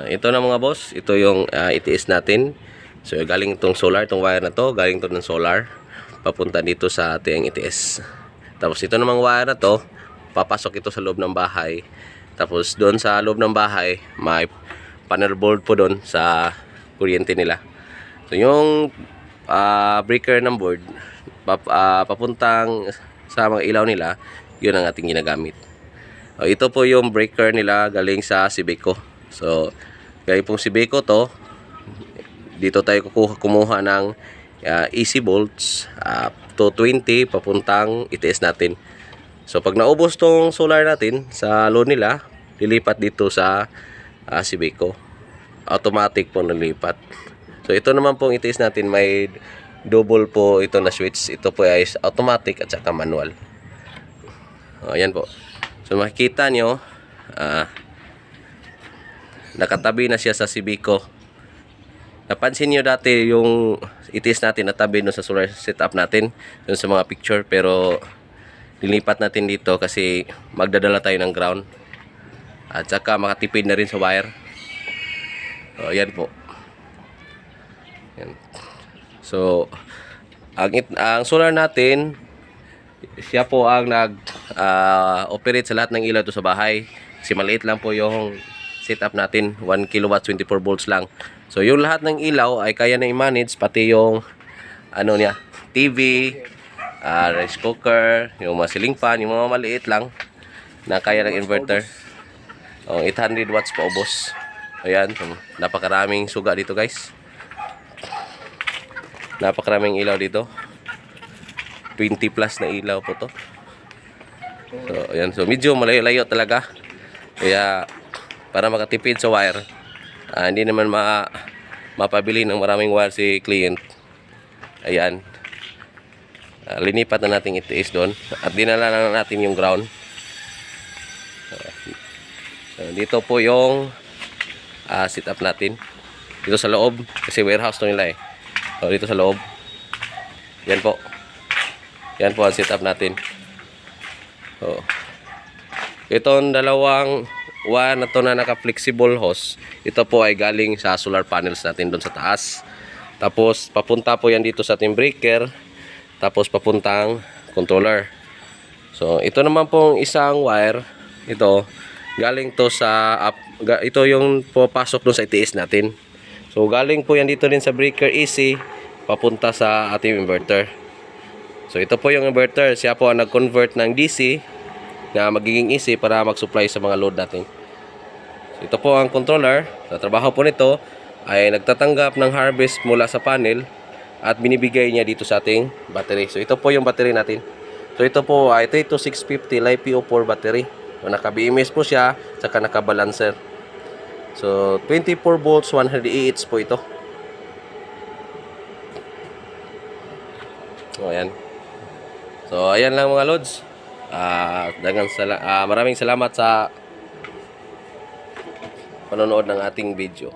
Ito na mga boss, ito yung itiis natin. So galing itong solar, itong wire na to, galing to ng solar papunta dito sa ating itiis. Tapos ito namang wire na to, papasok ito sa loob ng bahay. Tapos doon sa loob ng bahay, may panel board po doon sa kuryente nila. So yung breaker ng board papuntang sa mga ilaw nila, yun ang ating ginagamit. Ito po yung breaker nila galing sa Sibeco. So galing pong Sibeco to. Dito tayo kumuha ng AC volts 220 papuntang itiis natin. So pag naubos tong solar natin sa load nila, lilipat dito sa Sibeco. Automatic po nalipat. So ito naman pong itiis natin, may double po ito na switch. Ito po ay automatic at saka manual. Ayan po. So makikita nyo, nakatabi na siya sa Sibeco. Napansin nyo dati yung itiis natin natabi no sa solar setup natin dun sa mga picture, pero nilipat natin dito kasi magdadala tayo ng ground at saka makatipid na rin sa wire. Yan po. Yan. So ang solar natin, siya po ang nag-operate sa lahat ng ilaw to sa bahay. Kasi maliit lang po yung setup natin, 1 kilowatt 24 volts lang. So yung lahat ng ilaw ay kaya na i-manage, pati yung TV, rice cooker, yung mga ceiling fan, yung mga maliit lang na kaya ng inverter. 800 watts pa ubos. Ayan, napakaraming suga dito guys. Napakaraming ilaw dito. 20 plus na ilaw po to. So ayan, so medyo malayo-layo talaga. Kaya para makatipid sa wire, hindi naman mapabili ng maraming wire si client. Ayan, linipat na natin itiis doon at dinala na natin yung ground. So dito po yung setup natin dito sa loob, kasi warehouse to nila eh. So dito sa loob, yan po. Yan po ang setup natin. So itong dalawang wire na to na naka-flexible hose, ito po ay galing sa solar panels natin doon sa taas. Tapos papunta po yan dito sa ating breaker, tapos papuntang controller. So ito naman pong isang wire, ito galing to sa ito yung papasok doon sa itiis natin. So galing po yan dito din sa breaker AC papunta sa ating inverter. So ito po yung inverter, siya po ang nag-convert ng DC na magiging AC para mag-supply sa mga load natin. So ito po ang controller. Sa trabaho po nito ay nagtatanggap ng harvest mula sa panel at binibigay niya dito sa ating battery. So ito po yung battery natin. So ito po ay 32650 LiPo4 battery. So naka-BMS po siya, saka naka-balancer. So 24 volts 100 Ah po ito. So ayan. So ayan lang mga lods. Maraming salamat sa panonood ng ating video.